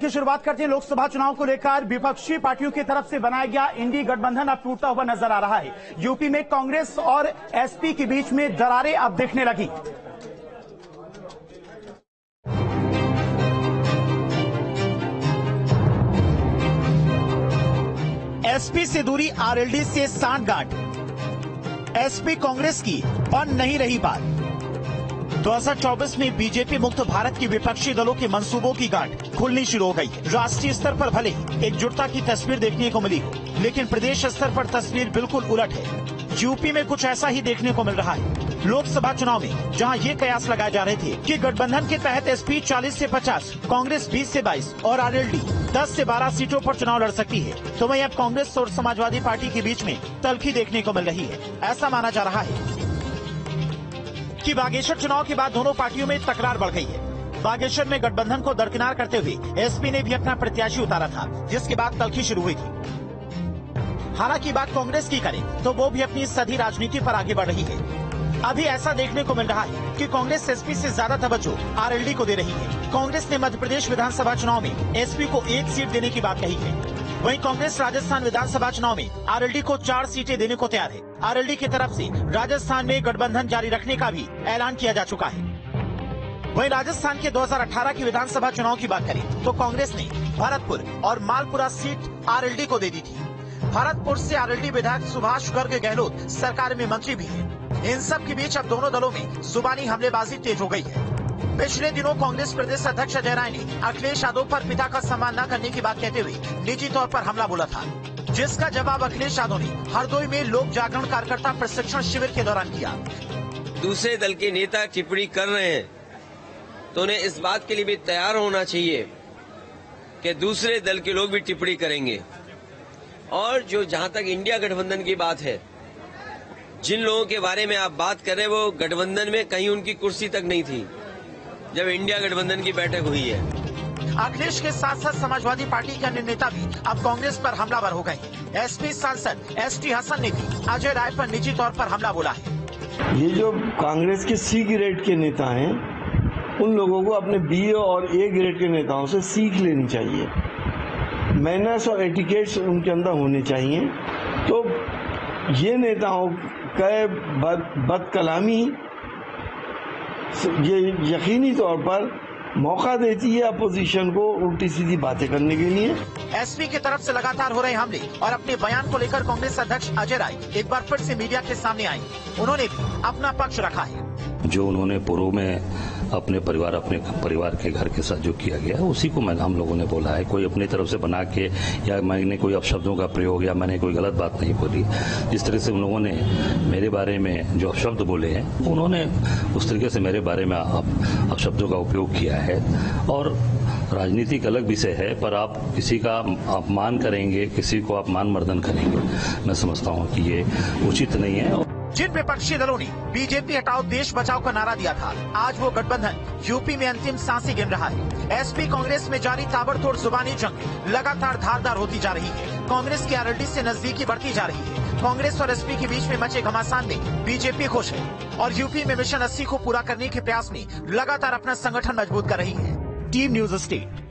की शुरुआत करते हैं। लोकसभा चुनाव को लेकर विपक्षी पार्टियों की तरफ से बनाया गया इंडी गठबंधन अब टूटता हुआ नजर आ रहा है। यूपी में कांग्रेस और एसपी के बीच में दरारें अब दिखने लगी। एसपी से दूरी, आरएलडी से सांठगांठ। एसपी कांग्रेस की बन नहीं रही बात। 2024 में बीजेपी मुक्त भारत की विपक्षी दलों के मंसूबों की गांठ खुलनी शुरू हो गई। राष्ट्रीय स्तर पर भले ही एकजुटता की तस्वीर देखने को मिली हो, लेकिन प्रदेश स्तर पर तस्वीर बिल्कुल उलट है। यूपी में कुछ ऐसा ही देखने को मिल रहा है। लोकसभा चुनाव में जहां ये कयास लगाए जा रहे थे कि गठबंधन के तहत एसपी 40 से 50, कांग्रेस 20 से 22 और आरएलडी 10 से 12 सीटों पर चुनाव लड़ सकती है, तो वहीं अब कांग्रेस और समाजवादी पार्टी के बीच में तल्खी देखने को मिल रही है। ऐसा माना जा रहा है कि बागेश्वर चुनाव के बाद दोनों पार्टियों में तकरार बढ़ गई है। बागेश्वर में गठबंधन को दरकिनार करते हुए एसपी ने भी अपना प्रत्याशी उतारा था, जिसके बाद तल्खी शुरू हुई थी। हालांकि बात कांग्रेस की करें तो वो भी अपनी सधी राजनीति पर आगे बढ़ रही है। अभी ऐसा देखने को मिल रहा है कि कांग्रेस एसपी से ज्यादा तवज्जो आरएलडी को दे रही है। कांग्रेस ने मध्य प्रदेश विधानसभा चुनाव में एसपी को 1 सीट देने की बात कही है। वहीं कांग्रेस राजस्थान विधानसभा चुनाव में आरएलडी को 4 सीटें देने को तैयार है। आरएलडी की तरफ से राजस्थान में गठबंधन जारी रखने का भी ऐलान किया जा चुका है। वहीं राजस्थान के 2018 की विधानसभा चुनाव की बात करें तो कांग्रेस ने भरतपुर और मालपुरा सीट आरएलडी को दे दी थी। भरतपुर से आरएलडी विधायक सुभाष गर्ग गहलोत सरकार में मंत्री भी है। इन सब के बीच अब दोनों दलों में जुबानी हमलेबाजी तेज हो गई है। पिछले दिनों कांग्रेस प्रदेश अध्यक्ष अजय राय ने अखिलेश यादव पर पिता का सम्मान न करने की बात कहते हुए निजी तौर पर हमला बोला था, जिसका जवाब अखिलेश यादव ने हरदोई में लोक जागरण कार्यकर्ता प्रशिक्षण शिविर के दौरान किया। दूसरे दल के नेता टिप्पणी कर रहे हैं तो उन्हें इस बात के लिए भी तैयार होना चाहिए कि दूसरे दल के लोग भी टिप्पणी करेंगे। और जो जहां तक इंडिया गठबंधन की बात है, जिन लोगों के बारे में आप बात कर रहे हैं वो गठबंधन में कहीं उनकी कुर्सी तक नहीं थी जब इंडिया गठबंधन की बैठक हुई है। अखिलेश के साथ साथ समाजवादी पार्टी के अन्य नेता भी अब कांग्रेस पर हमलावर हो गए। एसपी सांसद एसटी हसन ने भी अजय राय पर निजी तौर पर हमला बोला है। ये जो कांग्रेस के सी ग्रेड के नेता हैं, उन लोगों को अपने बी और ए ग्रेड के नेताओं से सीख लेनी चाहिए। मैनर्स और एटिकेट्स उनके अंदर होने चाहिए। तो ये नेताओं का बदकलामी ये यकीनी तौर पर मौका देती है अपोजिशन को उल्टी सीधी बातें करने के लिए। एसपी की तरफ से लगातार हो रहे हमले और अपने बयान को लेकर कांग्रेस अध्यक्ष अजय राय एक बार फिर से मीडिया के सामने आए। उन्होंने भी अपना पक्ष रखा है। जो उन्होंने पूर्व में अपने परिवार के घर के साथ जो किया गया उसी को हम लोगों ने बोला है। कोई अपनी तरफ से बना के या मैंने कोई अपशब्दों का प्रयोग या मैंने कोई गलत बात नहीं बोली। जिस तरह से उन लोगों ने मेरे बारे में जो अपशब्द बोले हैं, उन्होंने उस तरीके से मेरे बारे में अपशब्दों का उपयोग किया है। और राजनीतिक अलग विषय है, पर आप किसी का अपमान करेंगे, किसी को अपमान मर्दन करेंगे, मैं समझता हूँ कि ये उचित नहीं है। जिन विपक्षी दलों ने बीजेपी हटाओ देश बचाओ का नारा दिया था, आज वो गठबंधन यूपी में अंतिम सांसें गिन रहा है। एसपी कांग्रेस में जारी ताबड़तोड़ जुबानी जंग लगातार धारदार होती जा रही है। कांग्रेस की आरएलडी से नजदीकी बढ़ती जा रही है। कांग्रेस और एसपी के बीच में मचे घमासान में बीजेपी खुश है और यूपी में मिशन 80 को पूरा करने के प्रयास में लगातार अपना संगठन मजबूत कर रही है। Team news state.